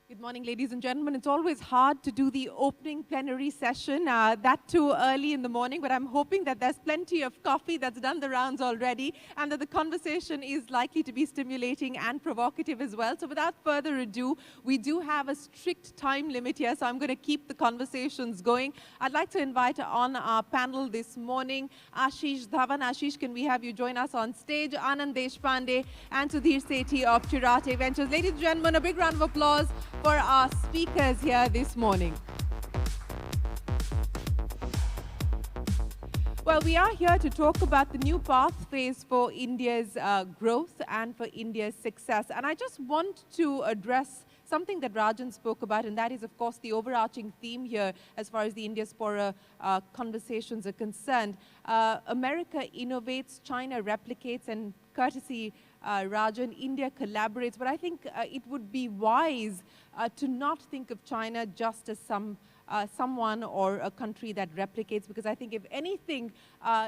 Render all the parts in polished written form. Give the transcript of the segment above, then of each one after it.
Good morning, ladies and gentlemen. It's always hard to do the opening plenary session, that too early in the morning, but I'm hoping that there's plenty of coffee that's done the rounds already and that the conversation is likely to be stimulating and provocative as well. So without further ado, we do have a strict time limit here, so I'm going to keep the conversations going. I'd like to invite on our panel this morning, Ashish, Dhawan. Ashish, can we have you join us on stage? Anand, Deshpande, and Sudhir, Sethi of Chiratae Ventures. Ladies and gentlemen, a big round of applause for our speakers here this morning. Well, we are here to talk about the new pathways for India's growth and for India's success. And I just want to address something that Rajan spoke about, and that is, of course, the overarching theme here as far as the Indiaspora conversations are concerned. America innovates, China replicates, and courtesy Rajan, India collaborates. But I think it would be wise to not think of China just as someone or a country that replicates, because I think if anything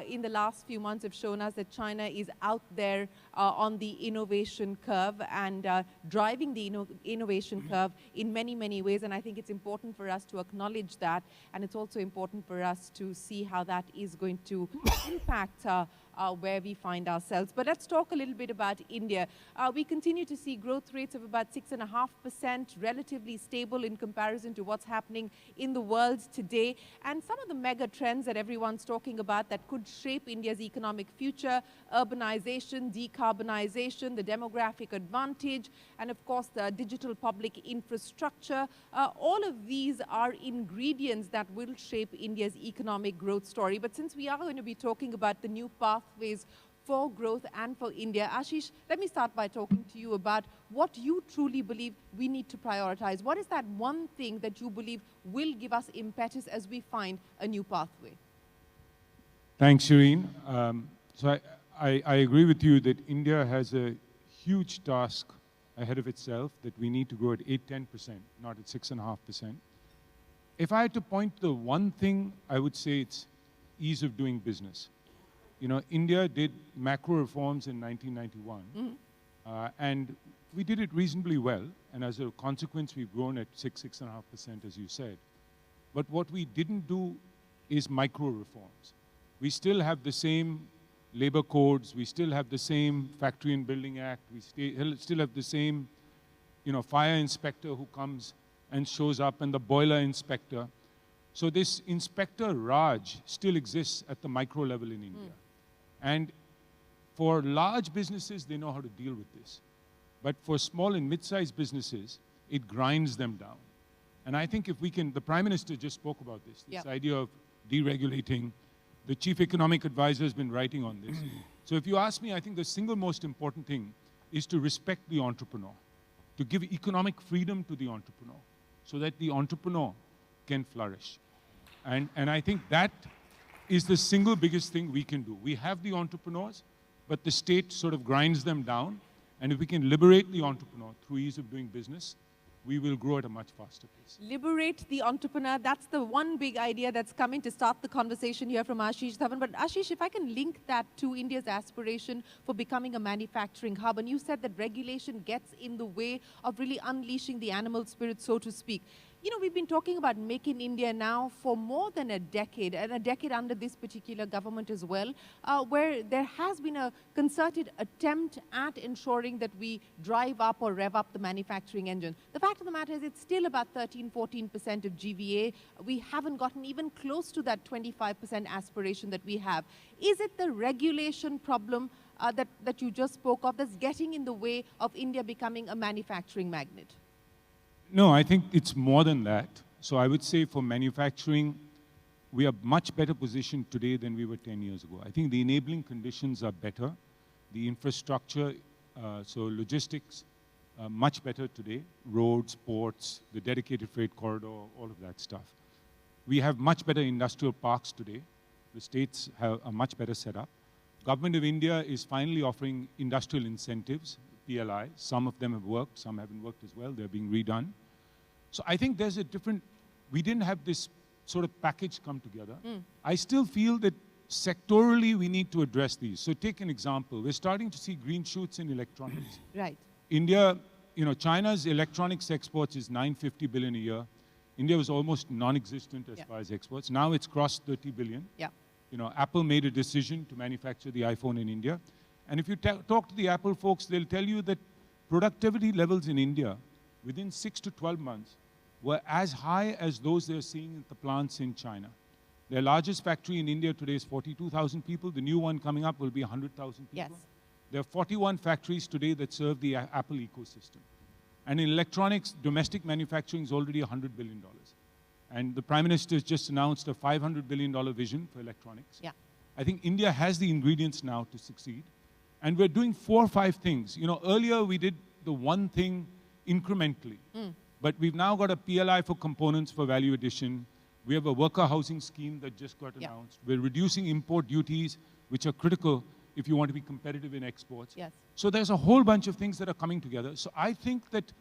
in the last few months have shown us that China is out there on the innovation curve and driving the innovation curve in many, many ways. And I think it's important for us to acknowledge that. And it's also important for us to see how that is going to impact where we find ourselves. But let's talk a little bit about India. We continue to see growth rates of about 6.5%, relatively stable in comparison to what's happening in the world today. And some of the mega trends that everyone's talking about that could shape India's economic future: urbanization, decarbonization, the demographic advantage, and of course the digital public infrastructure. All of these are ingredients that will shape India's economic growth story. But since we are going to be talking about the new pathways for growth and for India, Ashish, let me start by talking to you about what you truly believe we need to prioritize. What is that one thing that you believe will give us impetus as we find a new pathway? Thanks, Shereen. So I agree with you that India has a huge task ahead of itself, that we need to grow at 8-10%, not at 6.5%. If I had to point to one thing, I would say it's ease of doing business. You know, India did macro reforms in 1991, and we did it reasonably well. And as a consequence, we've grown at 6.5%, as you said. But what we didn't do is micro reforms. We still have the same labor codes. We still have the same Factory and Building Act. We still have the same, fire inspector who comes and shows up, and the boiler inspector. So this Inspector Raj still exists at the micro level in India. And for large businesses, they know how to deal with this. But for small and mid-sized businesses, it grinds them down. And I think if we can, the Prime Minister just spoke about this idea of deregulating. The Chief Economic Advisor has been writing on this. So if you ask me, I think the single most important thing is to respect the entrepreneur, to give economic freedom to the entrepreneur so that the entrepreneur can flourish. And I think that is the single biggest thing we can do. We have the entrepreneurs, but the state sort of grinds them down. And if we can liberate the entrepreneur through ease of doing business, we will grow at a much faster pace. Liberate the entrepreneur. That's the one big idea that's coming to start the conversation here from Ashish, Dhawan. But Ashish, if I can link that to India's aspiration for becoming a manufacturing hub, and you said that regulation gets in the way of really unleashing the animal spirit, so to speak. You know, we've been talking about Make in India now for more than a decade, and a decade under this particular government as well, where there has been a concerted attempt at ensuring that we drive up or rev up the manufacturing engine. The fact of the matter is it's still about 13-14% of GVA. We haven't gotten even close to that 25% aspiration that we have. Is it the regulation problem that you just spoke of that's getting in the way of India becoming a manufacturing magnet? No, I think it's more than that. So I would say for manufacturing, we are much better positioned today than we were 10 years ago. I think the enabling conditions are better. The infrastructure, so logistics, much better today. Roads, ports, the dedicated freight corridor, all of that stuff. We have much better industrial parks today. The states have a much better setup. Government of India is finally offering industrial incentives, PLI. Some of them have worked, some haven't worked as well. They're being redone. So I think there's a different, we didn't have this sort of package come together. I still feel that sectorally we need to address these. So take an example. We're starting to see green shoots in electronics. Right. India China's electronics exports is 950 billion a year. India was almost non-existent as far as exports. Now it's crossed 30 billion. Yeah. Apple made a decision to manufacture the iPhone in India. And if you talk to the Apple folks, they'll tell you that productivity levels in India within 6 to 12 months were as high as those they're seeing at the plants in China. Their largest factory in India today is 42,000 people. The new one coming up will be 100,000 people. Yes. There are 41 factories today that serve the Apple ecosystem. And in electronics, domestic manufacturing is already $100 billion. And the Prime Minister has just announced a $500 billion vision for electronics. Yeah. I think India has the ingredients now to succeed. And we're doing 4 or 5 things. Earlier we did the one thing incrementally. But we've now got a PLI for components for value addition. We have a worker housing scheme that just got announced. We're reducing import duties, which are critical if you want to be competitive in exports. Yes. So there's a whole bunch of things that are coming together. So I think that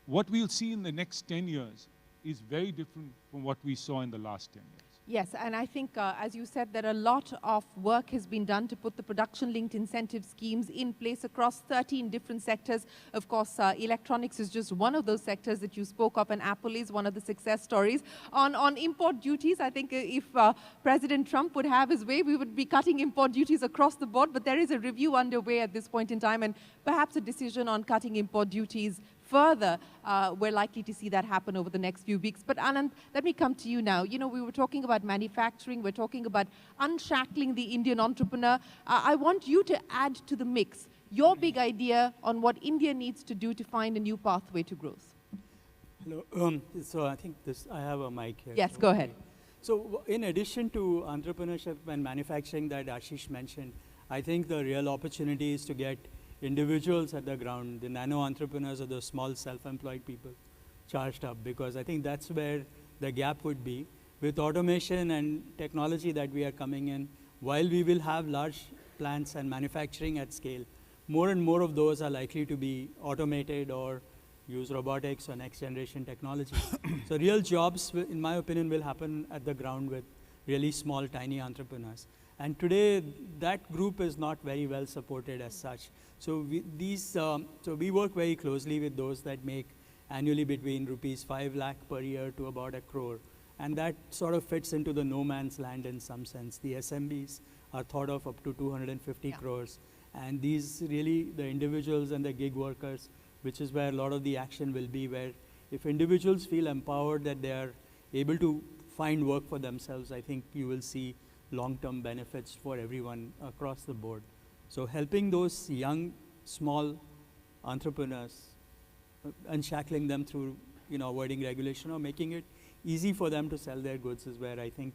what we'll see in the next 10 years is very different from what we saw in the last 10 years. Yes, and I think, as you said, that a lot of work has been done to put the production-linked incentive schemes in place across 13 different sectors. Of course, electronics is just one of those sectors that you spoke of, and Apple is one of the success stories. On import duties, I think if President Trump would have his way, we would be cutting import duties across the board, but there is a review underway at this point in time, and perhaps a decision on cutting import duties further, we're likely to see that happen over the next few weeks. But Anand, let me come to you now. We were talking about manufacturing, we're talking about unshackling the Indian entrepreneur. I want you to add to the mix your big idea on what India needs to do to find a new pathway to growth. Hello. So I think I have a mic here. Yes, go ahead. So in addition to entrepreneurship and manufacturing that Ashish mentioned, I think the real opportunity is to get individuals at the ground, the nano entrepreneurs or the small self-employed people charged up, because I think that's where the gap would be. With automation and technology that we are coming in, while we will have large plants and manufacturing at scale, more and more of those are likely to be automated or use robotics or next generation technology. So real jobs, in my opinion, will happen at the ground with really small, tiny entrepreneurs. And today, that group is not very well supported as such. So we work very closely with those that make annually between rupees 5 lakh per year to about 1 crore. And that sort of fits into the no man's land in some sense. The SMBs are thought of up to 250 crores. And these really, the individuals and the gig workers, which is where a lot of the action will be, where if individuals feel empowered that they are able to find work for themselves, I think you will see long-term benefits for everyone across the board. So helping those young, small entrepreneurs, unshackling them through, avoiding regulation or making it easy for them to sell their goods is where I think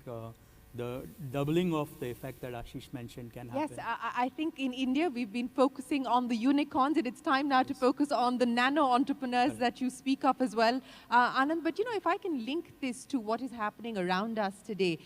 the doubling of the effect that Ashish mentioned can happen. Yes, I think in India we've been focusing on the unicorns, and it's time now to focus on the nano entrepreneurs that you speak of as well. Anand, but if I can link this to what is happening around us today,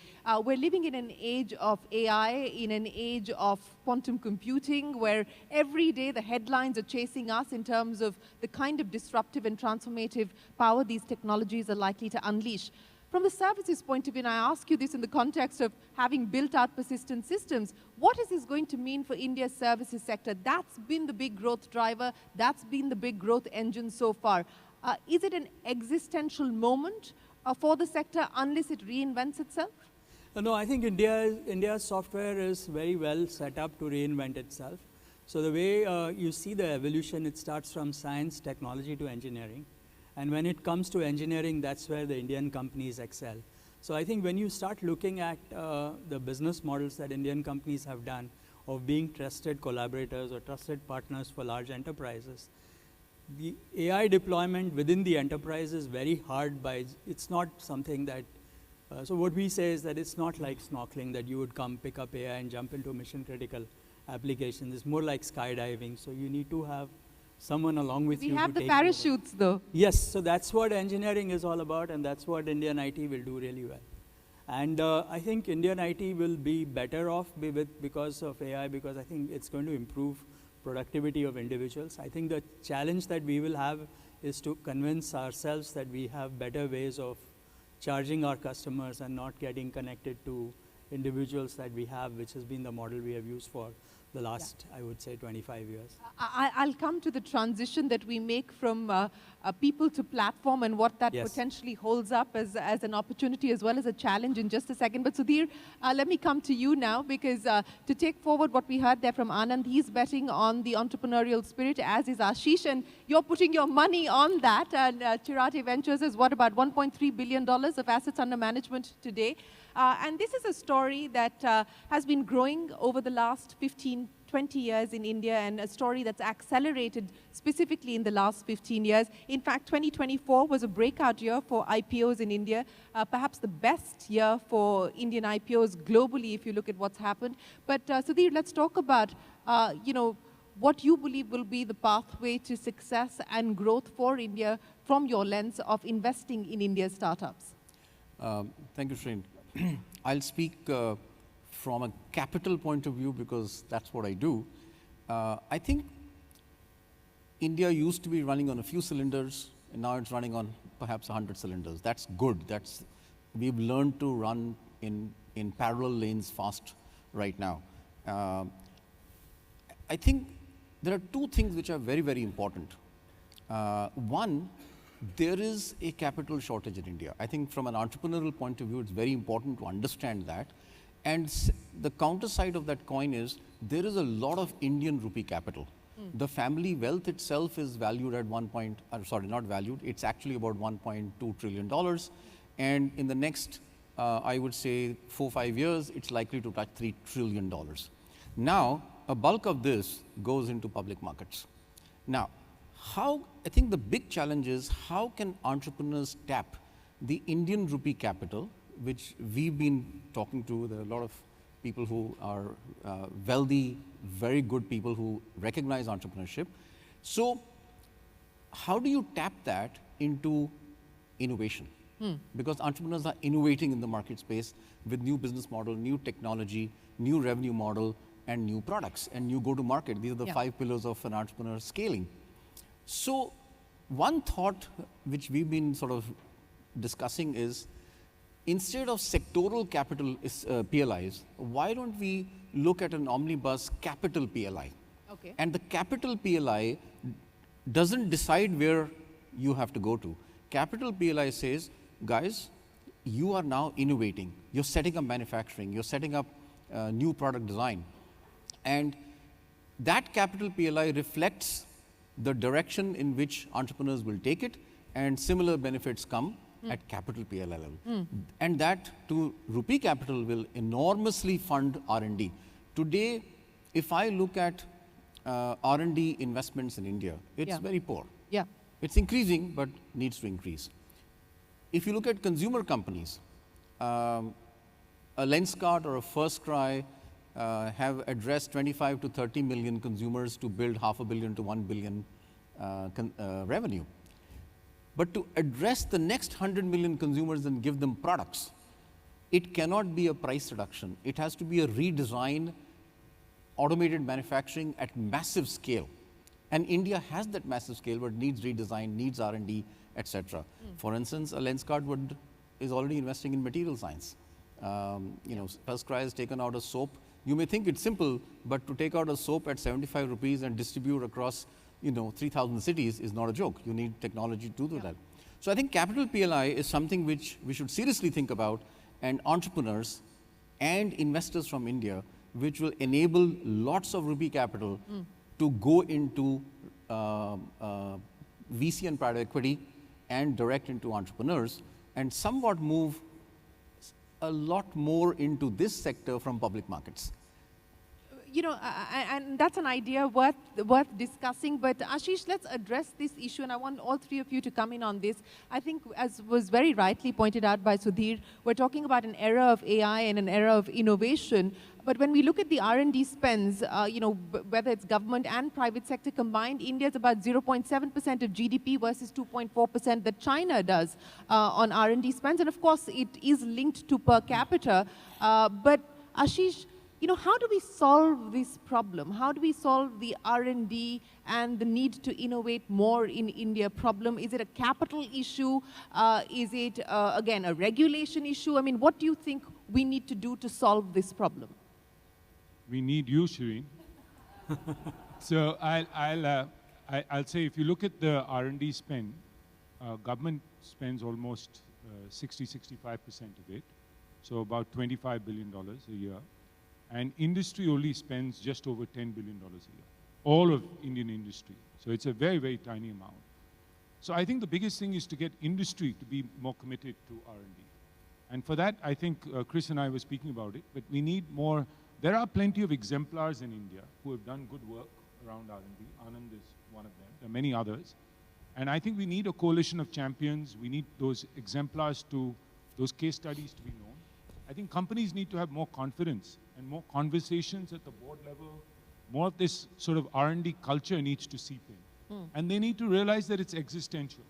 we're living in an age of AI, in an age of quantum computing, where every day the headlines are chasing us in terms of the kind of disruptive and transformative power these technologies are likely to unleash. From the services point of view, and I ask you this in the context of having built out persistent systems, what is this going to mean for India's services sector? That's been the big growth driver. That's been the big growth engine so far. Is it an existential moment for the sector unless it reinvents itself? No, I think India's software is very well set up to reinvent itself. So the way you see the evolution, it starts from science, technology to engineering. And when it comes to engineering, that's where the Indian companies excel. So I think when you start looking at the business models that Indian companies have done of being trusted collaborators or trusted partners for large enterprises, the AI deployment within the enterprise is very hard it's not something that, so what we say is that it's not like snorkeling, that you would come pick up AI and jump into mission critical applications. It's more like skydiving. So you need to have someone along with you. We have the parachutes though. Yes, so that's what engineering is all about, and that's what Indian IT will do really well. And I think Indian IT will be better off because of AI, because I think it's going to improve productivity of individuals. I think the challenge that we will have is to convince ourselves that we have better ways of charging our customers and not getting connected to individuals that we have, which has been the model we have used for the last, I would say, 25 years. I'll come to the transition that we make from people to platform and what that Yes. potentially holds up as an opportunity as well as a challenge in just a second. But Sudhir, let me come to you now, because to take forward what we heard there from Anand, he's betting on the entrepreneurial spirit, as is Ashish, and you're putting your money on that. And Chiratae Ventures is what, about $1.3 billion of assets under management today. And this is a story that has been growing over the last 15, 20 years in India, and a story that's accelerated specifically in the last 15 years. In fact, 2024 was a breakout year for IPOs in India, perhaps the best year for Indian IPOs globally if you look at what's happened. But Sudhir, let's talk about, what you believe will be the pathway to success and growth for India from your lens of investing in India's startups. Thank you, Shereen. I'll speak from a capital point of view because that's what I do. I think India used to be running on a few cylinders, and now it's running on perhaps 100 cylinders. That's good. We've learned to run in parallel lanes fast right now. I think there are two things which are very, very important. One, there is a capital shortage in India. I think from an entrepreneurial point of view, it's very important to understand that. And the counter side of that coin is there is a lot of Indian rupee capital. The family wealth itself is valued at not valued, it's actually about $1.2 trillion. And in the next, I would say 4-5 years, it's likely to touch $3 trillion. Now, a bulk of this goes into public markets. Now, I think the big challenge is how can entrepreneurs tap the Indian rupee capital, which we've been talking to. There are a lot of people who are wealthy, very good people who recognize entrepreneurship. So how do you tap that into innovation? Because entrepreneurs are innovating in the market space with new business model, new technology, new revenue model, and new products, and new go-to-market. These are the 5 pillars of an entrepreneur scaling. So one thought which we've been sort of discussing is, instead of sectoral capital PLIs, why don't we look at an omnibus capital PLI? Okay. And the capital PLI doesn't decide where you have to go to. Capital PLI says, guys, you are now innovating. You're setting up manufacturing. You're setting up new product design. And that capital PLI reflects the direction in which entrepreneurs will take it, and similar benefits come at capital PLI level. And that to rupee capital will enormously fund R&D. Today, if I look at R&D investments in India, it's very poor. Yeah. It's increasing, but needs to increase. If you look at consumer companies, a Lenskart or a FirstCry have addressed 25 to 30 million consumers to build $500 million to $1 billion revenue. But to address the next 100 million consumers and give them products, it cannot be a price reduction. It has to be a redesign, automated manufacturing at massive scale. And India has that massive scale, but needs redesign, needs R&D, etc. For instance, a Lenskart is already investing in material science. FirstCry has taken out a soap. You may think it's simple, but to take out a soap at 75 rupees and distribute across 3,000 cities is not a joke. You need technology to do that. So I think capital PLI is something which we should seriously think about, and entrepreneurs and investors from India, which will enable lots of rupee capital to go into VC and private equity and direct into entrepreneurs, and somewhat move a lot more into this sector from public markets. And that's an idea worth discussing. But Ashish, let's address this issue, and I want all three of you to come in on this. I think, as was very rightly pointed out by Sudhir, we're talking about an era of AI and an era of innovation. But when we look at the R&D spends, whether it's government and private sector combined, India is about 0.7% of GDP versus 2.4% that China does on R&D spends. And of course, it is linked to per capita. But Ashish, how do we solve this problem? How do we solve the R&D and the need to innovate more in India problem? Is it a capital issue? Is it, again, a regulation issue? I mean, what do you think we need to do to solve this problem? We need you, Shereen. So I'll say if you look at the R&D spend, government spends almost 65% of it, so about $25 billion a year. And industry only spends just over $10 billion a year, all of Indian industry. So it's a very, very tiny amount. So I think the biggest thing is to get industry to be more committed to R&D. And for that, I think Chris and I were speaking about it, but we need more. There are plenty of exemplars in India who have done good work around R&D. Anand is one of them. There are many others. And I think we need a coalition of champions. We need those exemplars those case studies to be known. I think companies need to have more confidence and more conversations at the board level. More of this sort of R&D culture needs to seep in. And they need to realize that it's existential,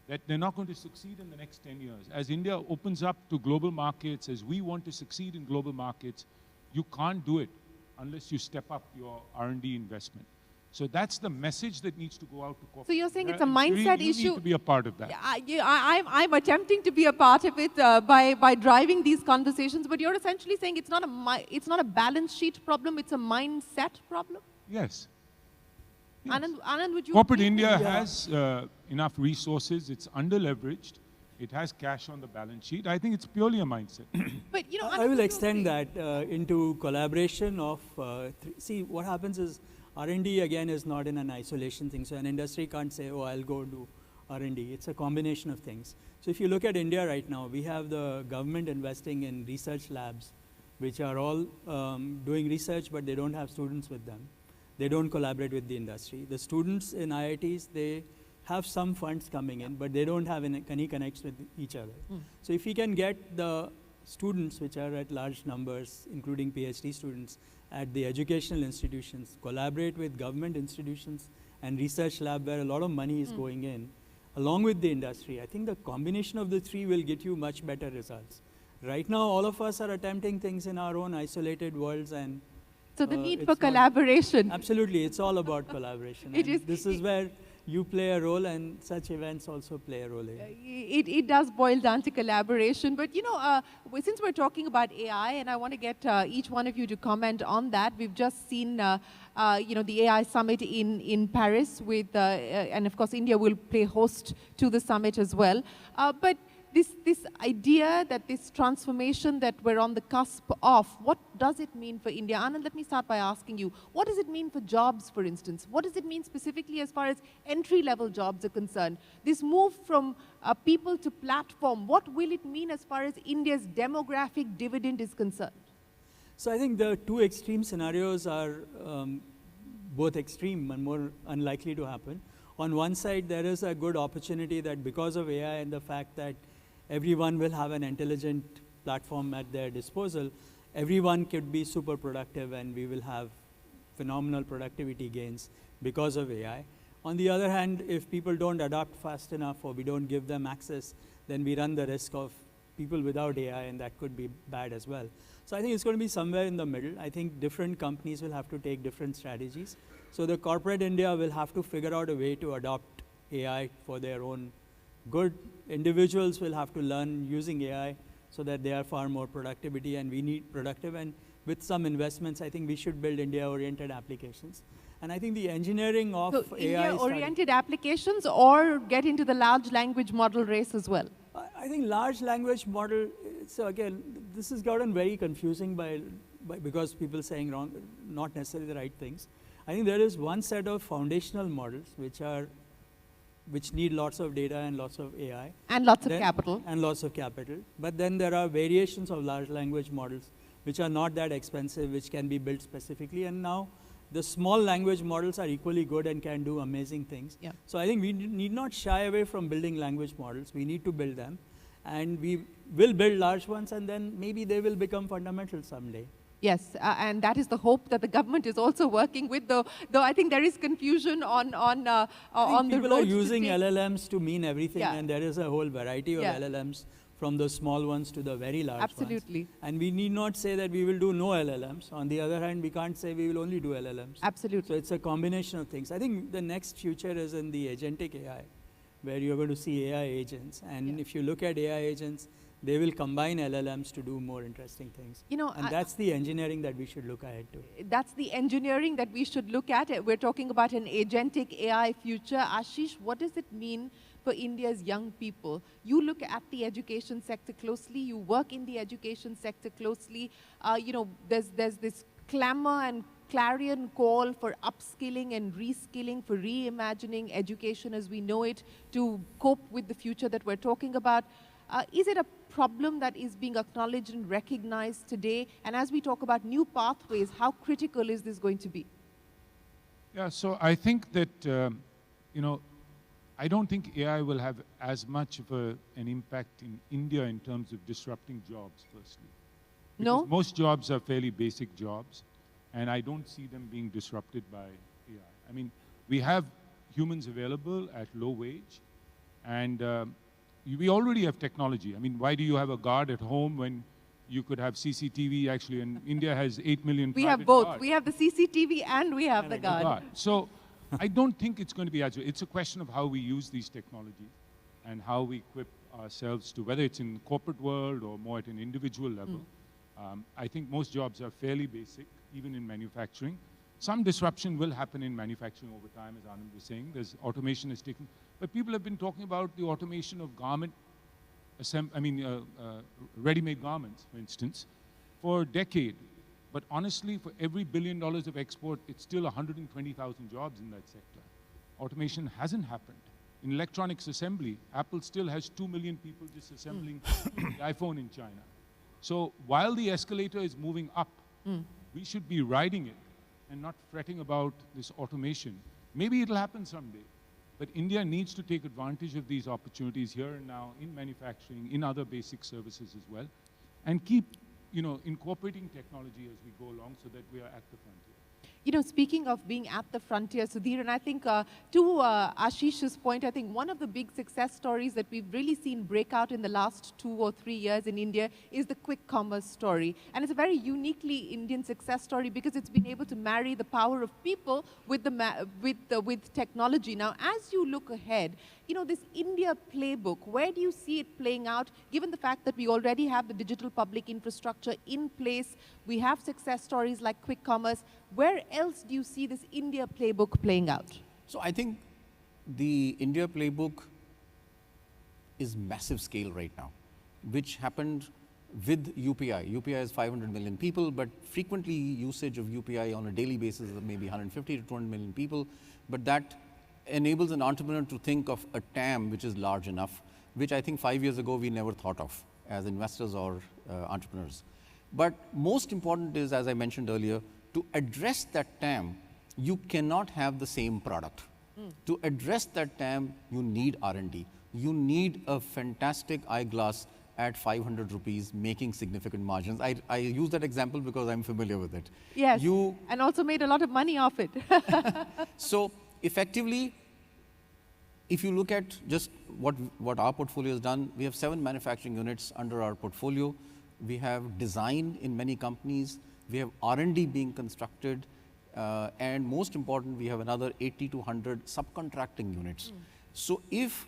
that they're not going to succeed in the next 10 years. As India opens up to global markets, as we want to succeed in global markets, you can't do it unless you step up your R&D investment. So that's the message that needs to go out to corporate. So you're saying it's a mindset issue. You need to be a part of that. I'm attempting to be a part of it by driving these conversations, but you're essentially saying it's not a balance sheet problem, it's a mindset problem? Yes. Anand, would you? Corporate India has enough resources. It's under-leveraged. It has cash on the balance sheet. I think it's purely a mindset. But you know, I will extend that into collaboration of. See, what happens is R&D again is not in an isolation thing. So an industry can't say, "Oh, I'll go do R&D." It's a combination of things. So if you look at India right now, we have the government investing in research labs, which are all doing research, but they don't have students with them. They don't collaborate with the industry. The students in IITs, they have some funds coming in, but they don't have any connects with each other. So if we can get the students, which are at large numbers, including PhD students, at the educational institutions, collaborate with government institutions and research lab where a lot of money is going in, along with the industry, I think the combination of the three will get you much better results. Right now, all of us are attempting things in our own isolated worlds, and so the need for collaboration. Absolutely, it's all about collaboration. This is where you play a role, and such events also play a role in. It does boil down to collaboration. But you know, since we're talking about AI, and I want to get each one of you to comment on that. We've just seen, you know, the AI summit in Paris with, and of course, India will play host to the summit as well. But this idea that this transformation that we're on the cusp of, what does it mean for India? Anand, let me start by asking you, what does it mean for jobs, for instance? What does it mean specifically as far as entry-level jobs are concerned? This move from people to platform, what will it mean as far as India's demographic dividend is concerned? So I think the two extreme scenarios are both extreme and more unlikely to happen. On one side, there is a good opportunity that because of AI and the fact that everyone will have an intelligent platform at their disposal, everyone could be super productive and we will have phenomenal productivity gains because of AI. On the other hand, if people don't adapt fast enough or we don't give them access, then we run the risk of people without AI, and that could be bad as well. So I think it's going to be somewhere in the middle. I think different companies will have to take different strategies. So the corporate India will have to figure out a way to adopt AI for their own good. Individuals will have to learn using AI so that they are far more productivity, and we need productive. And with some investments, I think we should build India-oriented applications. And I think the engineering of AI... India-oriented applications, or get into the large language model race as well? I think large language model, so again, this has gotten very confusing because people saying wrong, not necessarily the right things. I think there is one set of foundational models which need lots of data and lots of AI. And lots of capital. And lots of capital. But then there are variations of large language models which are not that expensive, which can be built specifically. And now the small language models are equally good and can do amazing things. Yeah. So I think we need not shy away from building language models. We need to build them. And we will build large ones, and then maybe they will become fundamental someday. Yes, and that is the hope that the government is also working with, though I think there is confusion on the road. People are using LLMs to mean everything, yeah. And there is a whole variety of LLMs, from the small ones to the very large ones. Absolutely. And we need not say that we will do no LLMs. On the other hand, we can't say we will only do LLMs. Absolutely. So it's a combination of things. I think the next future is in the agentic AI, where you're going to see AI agents. And if you look at AI agents, they will combine LLMs to do more interesting things. You know, and that's the engineering that we should look ahead to. That's the engineering that we should look at. We're talking about an agentic AI future. Ashish, what does it mean for India's young people? You look at the education sector closely. You work in the education sector closely. You know, there's this clamor and clarion call for upskilling and reskilling, for reimagining education as we know it to cope with the future that we're talking about. Is it a problem that is being acknowledged and recognized today? And as we talk about new pathways, how critical is this going to be? Yeah, so I think that, you know, I don't think AI will have as much of an impact in India in terms of disrupting jobs, firstly. Because No? most jobs are fairly basic jobs, and I don't see them being disrupted by AI. I mean, we have humans available at low wage, and we already have technology. I mean, why do you have a guard at home when you could have CCTV actually? And India has 8 million We have private both. guards. We have the CCTV and we have the guard. So I don't think it's going to be as it's a question of how we use these technologies and how we equip ourselves to, whether it's in the corporate world or more at an individual level. I think most jobs are fairly basic, even in manufacturing. Some disruption will happen in manufacturing over time, as Anand was saying. There's automation is taken. But people have been talking about the automation of ready-made garments, for instance, for a decade. But honestly, for every $1 billion of export, it's still 120,000 jobs in that sector. Automation hasn't happened. In electronics assembly, Apple still has 2 million people just assembling the iPhone in China. So while the escalator is moving up, we should be riding it and not fretting about this automation. Maybe it'll happen someday. But India needs to take advantage of these opportunities here and now in manufacturing, in other basic services as well, and keep, you know, incorporating technology as we go along so that we are at the frontier. You know, speaking of being at the frontier, Sudhir, and I think to Ashish's point, I think one of the big success stories that we've really seen break out in the last 2 or 3 years in India is the quick commerce story. And it's a very uniquely Indian success story because it's been able to marry the power of people with with technology. Now, as you look ahead, you know, this India playbook, where do you see it playing out, given the fact that we already have the digital public infrastructure in place, we have success stories like quick commerce, where else do you see this India playbook playing out? So I think the India playbook is massive scale right now, which happened with UPI. UPI is 500 million people, but frequently usage of UPI on a daily basis is maybe 150 to 200 million people, but that enables an entrepreneur to think of a TAM which is large enough, which I think 5 years ago we never thought of as investors or entrepreneurs. But most important is, as I mentioned earlier, to address that TAM, you cannot have the same product. To address that TAM, you need R&D. You need a fantastic eyeglass at 500 rupees making significant margins. I use that example because I'm familiar with it. Yes, and also made a lot of money off it. So effectively, if you look at just what our portfolio has done, we have 7 manufacturing units under our portfolio. We have design in many companies. We have R&D being constructed. And most important, we have another 80 to 100 subcontracting units. So if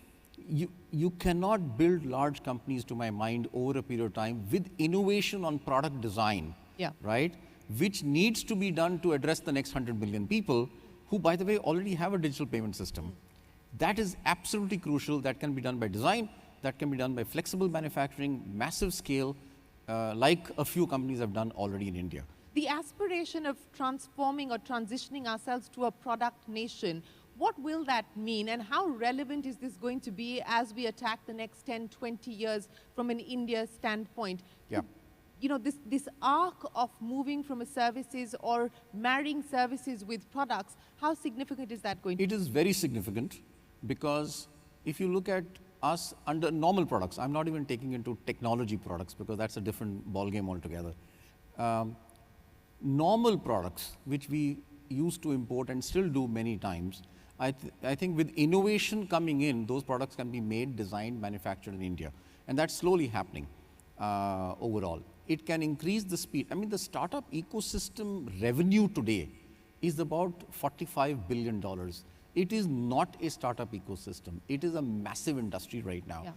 you cannot build large companies, to my mind, over a period of time with innovation on product design, right, which needs to be done to address the next 100 million people who, by the way, already have a digital payment system. That is absolutely crucial. That can be done by design. That can be done by flexible manufacturing, massive scale, like a few companies have done already in India. The aspiration of transforming or transitioning ourselves to a product nation, what will that mean and how relevant is this going to be as we attack the next 10, 20 years from an India standpoint? Yeah. You know, this arc of moving from a services or marrying services with products, how significant is that going to be? It is very significant because if you look at us under normal products, I'm not even taking into technology products because that's a different ballgame altogether. Normal products, which we used to import and still do many times, I think with innovation coming in, those products can be made, designed, manufactured in India. And that's slowly happening overall. It can increase the speed. I mean, the startup ecosystem revenue today is about $45 billion. it is not a startup ecosystem. It is a massive industry right now. Yeah.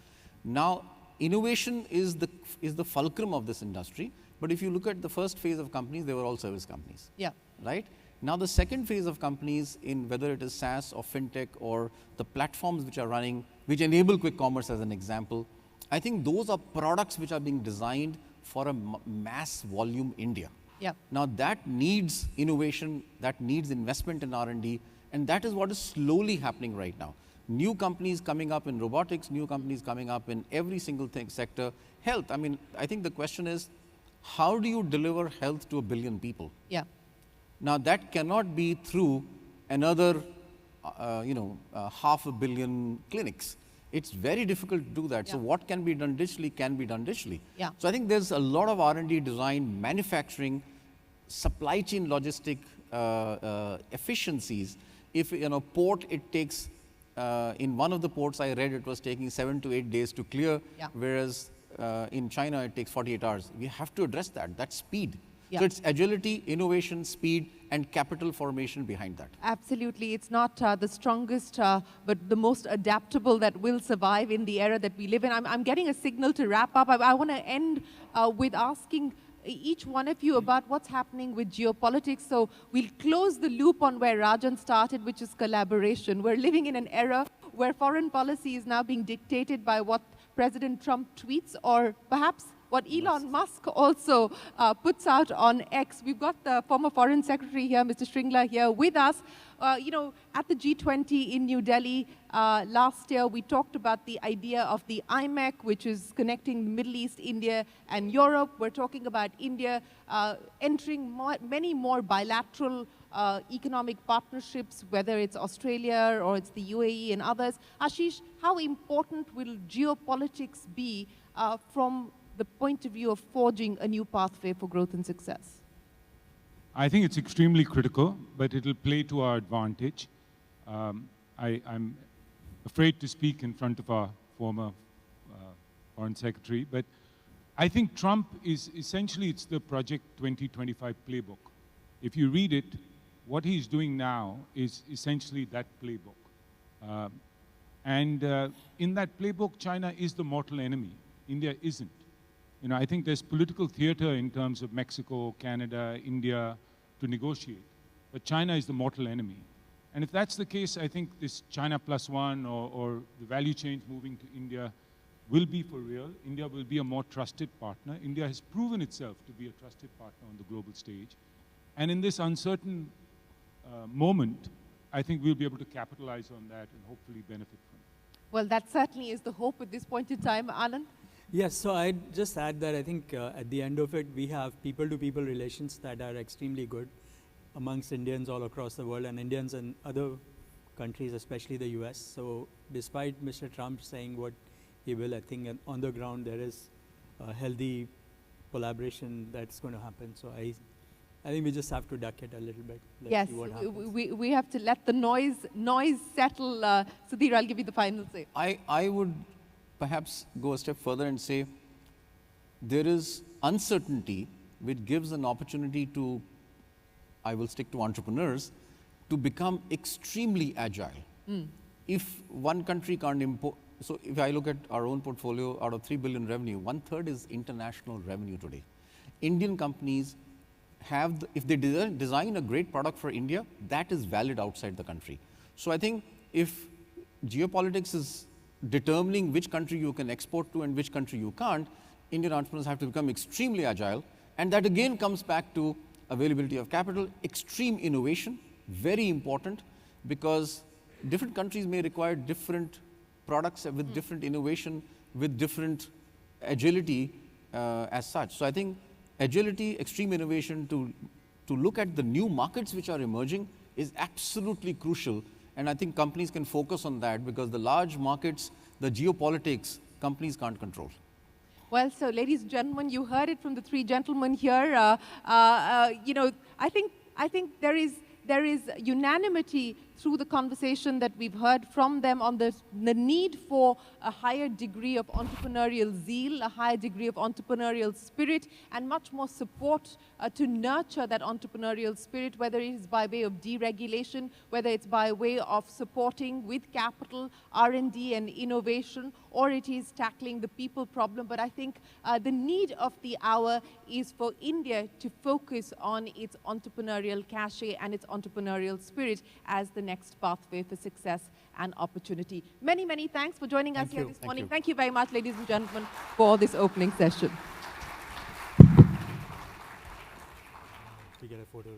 Now, innovation is the fulcrum of this industry. But if you look at the first phase of companies, they were all service companies. Yeah. Right? Now, the second phase of companies, in whether it is SaaS or fintech or the platforms which are running, which enable quick commerce as an example, I think those are products which are being designed for a mass volume India. Yeah. Now, that needs innovation, that needs investment in R&D, and that is what is slowly happening right now. New companies coming up in robotics, new companies coming up in every single sector. Health, I mean, I think the question is, how do you deliver health to 1 billion people? Yeah. Now, that cannot be through another, 500 million clinics. It's very difficult to do that. Yeah. So what can be done digitally can be done digitally. Yeah. So I think there's a lot of R&D design, manufacturing, supply chain logistic efficiencies. If in a port it takes, in one of the ports I read it was taking 7 to 8 days to clear, Yeah. whereas in China it takes 48 hours. We have to address that. That's speed. Yeah. So it's agility, innovation, speed, and capital formation behind that. Absolutely. It's not the strongest, but the most adaptable that will survive in the era that we live in. I'm getting a signal to wrap up. I want to end with asking each one of you about what's happening with geopolitics. So we'll close the loop on where Rajan started, which is collaboration. We're living in an era where foreign policy is now being dictated by what President Trump tweets, or perhaps what Elon Musk also puts out on X. We've got the former Foreign Secretary here, Mr. Shringla, here with us. At the G20 in New Delhi last year, we talked about the idea of the IMEC, which is connecting the Middle East, India, and Europe. We're talking about India entering many more bilateral economic partnerships, whether it's Australia or it's the UAE and others. Ashish, how important will geopolitics be from the point of view of forging a new pathway for growth and success? I think it's extremely critical, but it'll play to our advantage. I'm afraid to speak in front of our former Foreign Secretary, but I think Trump is essentially, it's the Project 2025 playbook. If you read it, what he's doing now is essentially that playbook. In that playbook, China is the mortal enemy. India isn't. I think there's political theater in terms of Mexico, Canada, India to negotiate, but China is the mortal enemy. And if that's the case, I think this China plus one or the value chains moving to India will be for real. India will be a more trusted partner. India has proven itself to be a trusted partner on the global stage. And in this uncertain moment, I think we'll be able to capitalize on that and hopefully benefit from it. Well, that certainly is the hope at this point in time. Anand? Yes, so I'd just add that I think at the end of it, we have people-to-people relations that are extremely good amongst Indians all across the world and Indians in other countries, especially the US. So despite Mr. Trump saying what he will, I think on the ground there is a healthy collaboration that's going to happen. So I think we just have to duck it a little bit. Yes, we have to let the noise settle. Sudhir, I'll give you the final say. I would perhaps go a step further and say there is uncertainty which gives an opportunity to, I will stick to entrepreneurs, to become extremely agile. If one country can't import, so if I look at our own portfolio, out of 3 billion revenue, 1/3 is international revenue today. Indian companies have, if they design a great product for India, that is valid outside the country. So I think if geopolitics is determining which country you can export to and which country you can't, Indian entrepreneurs have to become extremely agile. And that again comes back to availability of capital, extreme innovation, very important, because different countries may require different products with different innovation, with different agility as such. So I think agility, extreme innovation to look at the new markets which are emerging is absolutely crucial. And I think companies can focus on that because the large markets, the geopolitics, companies can't control. Well, so ladies and gentlemen, you heard it from the three gentlemen here. I think there is unanimity through the conversation that we've heard from them on the need for a higher degree of entrepreneurial zeal, a higher degree of entrepreneurial spirit, and much more support to nurture that entrepreneurial spirit, whether it is by way of deregulation, whether it's by way of supporting with capital, R&D and innovation, or it is tackling the people problem. But I think the need of the hour is for India to focus on its entrepreneurial cachet and its entrepreneurial spirit as the next pathway for success and opportunity. Many, many thanks for joining us here this morning. Thank you very much, ladies and gentlemen, for this opening session. We get a photo.